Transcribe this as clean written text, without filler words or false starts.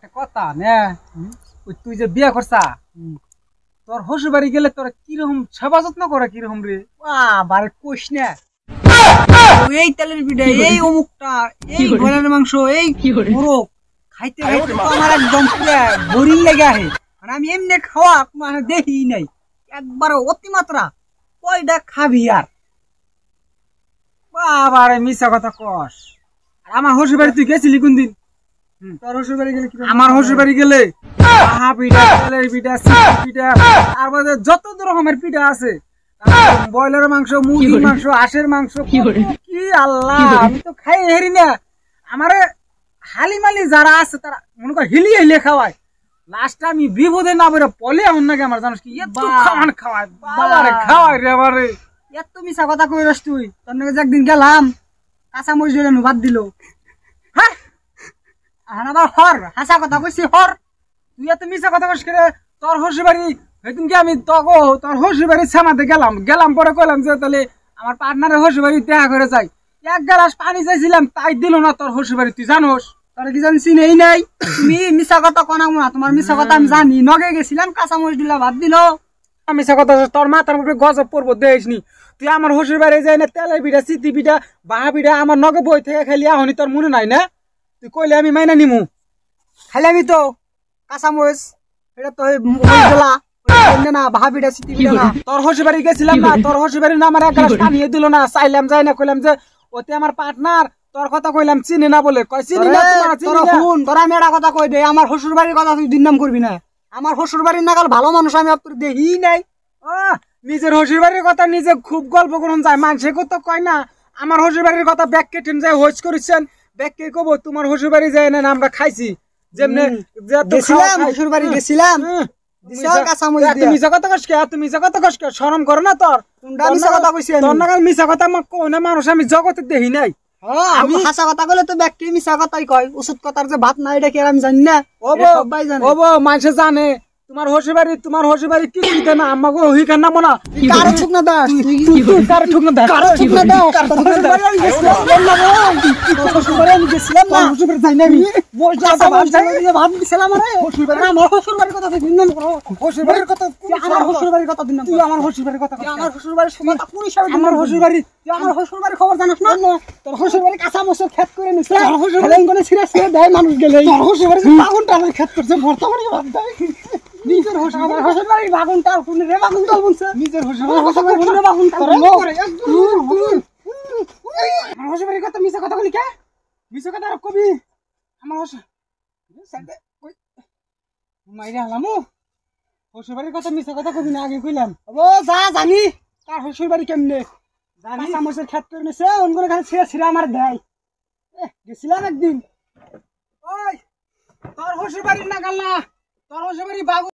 একটা কথা না, ওই তুই যে বিয়া করছা, তোর শ্বশুর বাড়ি গেলে তোর কিরকম সেবা যত্ন করে কিরকম রে? বারে কোষ না, এই তেলের পিঠা, এই অমুকটা, এই ঘোড়ার মাংস, এই মোরগ খাইতে খাইতে তো আমার একদম বোরিং লেগে আহে। মানে আমি এমনি খাওয়া মানে দেখি নাই, একবারে অতিমাত্রা। কয়টা খাবি আর? বাবারে মিছা কথা কস। আর আমার শ্বশুর বাড়ি তুই গেছিলি কোন দিন? তোর শ্বশুর বাড়ি গেলে কি? আমার শ্বশুর বাড়ি গেলে আহা পিঠা, তেলের পিঠা, চিতই পিঠা, তারপরে যত রকমের পিঠা আছে, ব্রয়লার মাংস, মুরগির মাংস, হাঁসের মাংস, কি আল্লাহ, আমি তো খাই হেরি না। আমারে হালিমালি যারা আছে তারা মনে কর হিলিয়ে হিলিয়ে খাওয়ায়। লাস্টে আমি বিপদে না বেরো পলে এমন নাকি আমার, জানিস কি এত খাওয়ান খাওয়ায়, বাবারে খাওয়ায় রে বাবারে। এত মিছা কথা কইরস তুই? তোর নাকি একদিন গেলাম, কাঁচা মরিচ দিলে ভাত দিল। হ্যাঁ আবার হর হাসা কথা কইছি, হর তুই এত মিছা কথা কস করে? তোর শ্বশুর বাড়ি সেদিন কি আমি তোর শ্বশুর বাড়ির ছামাতে গেলাম পরে কইলাম যে তাহলে আমার পার্টনারের শ্বশুর বাড়ি দেখা করে যাই। এক গ্লাস পানি চাইছিলাম, তাই দিল না তোর শ্বশুর বাড়ি, তুই জানোস? তোর কি জানছি নেই নাই? তুমি মিছা কথা কনাম না, তোমার মিছা কথা আমি জানি। নগে গেছিলাম, কাঁচা মরিচ দিলা ভাত দিল। মিছা কথা, তোর মাথার উপরে গজব পড়বো দেখিসনি। তুই আমার শ্বশুর বাড়ি যাই না, তেলের পিঠা, চিতি পিঠা, বাহা পিঠা আমার নগে বই থেকে খাইলি, এখনই তোর মনে নাই না? তুই কইলে আমি মাইনা নিমু। খাইলামি তো কাঁচা মরিচ, এটা তো না ভাবিটা চিতি পিঠা না। তোর শ্বশুর বাড়ি গেছিলাম না, তোর শ্বশুর বাড়ি না আমার এক গ্লাস পানি দিল না, চাইলাম যাই না, কইলাম যে ওতে আমার পার্টনার, তোর কথা কইলাম চিনি না বলে, কই চিনি না তোমার চিনি না। শুন, তোরা আমি একটা কথা কই দে, আমার শ্বশুর বাড়ির কথা তুই দুর্নাম করবি না। আমার শ্বশুর বাড়ির নাগাল ভালো মানুষ আমি আপনার দেখি নাই। নিজের শ্বশুর বাড়ির কথা নিজে খুব গল্প করুন যায়, মানুষে কত কয় না আমার শ্বশুর বাড়ির কথা ব্যাগ কেটেন যায় হোস করেছেন, ব্যাগ কে কব তোমার শ্বশুর বাড়ি যায় না আমরা খাইছি যেমনে গেছিলাম, শ্বশুর বাড়ি গেছিলাম। মিছা কথা কস কে? তুমি মিছা কথা কস কে? শরম করে না তোর? মিছা কথা কইছি তোর নাগাল মিছা কথা আমার কোন মানুষ আমি জগতে দেখি নাই। আমি হাসা কথা কইলে তো ব্যাগ কে মিছা কথাই কয়, ওষুধ কথার যে ভাত নাই এটা কি আমি জানি না? সবাই জানে, মানুষে জানে তোমার শ্বশুর বাড়ি কি দিতে না আমাকে ওইখান নামো না। কারো ঠুক না দাস, কারো ঠুক না দাস, কারো ঠুক না দাস। শ্বশুর বাড়ি আমি গেছিলাম না, শ্বশুর বাড়ি যাই না আমি। ভাত দিছিলাম আরে শ্বশুর বাড়ি, আমার শ্বশুর বাড়ির কথা তুই দুর্নাম করো। শ্বশুর বাড়ির কথা, আমার শ্বশুর বাড়ির কথা দুর্নাম, তুই আমার শ্বশুর বাড়ির কথা, আমার শ্বশুর বাড়ির কথা কোন হিসাবে? আমার শ্বশুর বাড়ি, তুই আমার শ্বশুর বাড়ির খবর জানাস না? তোর শ্বশুর বাড়ি কাঁচা মসুর ক্ষেত করে নিছে, হেলেঙ্গনে ছিঁড়ে ছিঁড়ে দেয় মানুষ গেলে। তোর শ্বশুর বাড়ি বাগুন টালের ক্ষেত করছে, ভর্তা বাড়ি ভাত দেয়। নিজের শ্বশুর বাড়ির বাগুন টাল কোনে রে? বাগুন টাল বলছে নিজের শ্বশুর বাড়ির বাগুন টাল করে। আমার শ্বশুর বাড়ির কথা মিছা কথা বলি কে? মিছা কথা আর কবি আমার মাইরে হালামু। শ্বশুর বাড়ির কথা মিছা কথা কবি না, আগে কইলাম। ও যা জানি তার শ্বশুর বাড়ি কেমনে জানি, চামচের ক্ষেত করে নিছে, অন্য খালি ছিঁড়ে ছিঁড়ে আমার দেয়। গেছিলাম একদিন। ওই তোর শ্বশুর বাড়ির না গাল্লা, তোর শ্বশুর বাড়ি বাগুন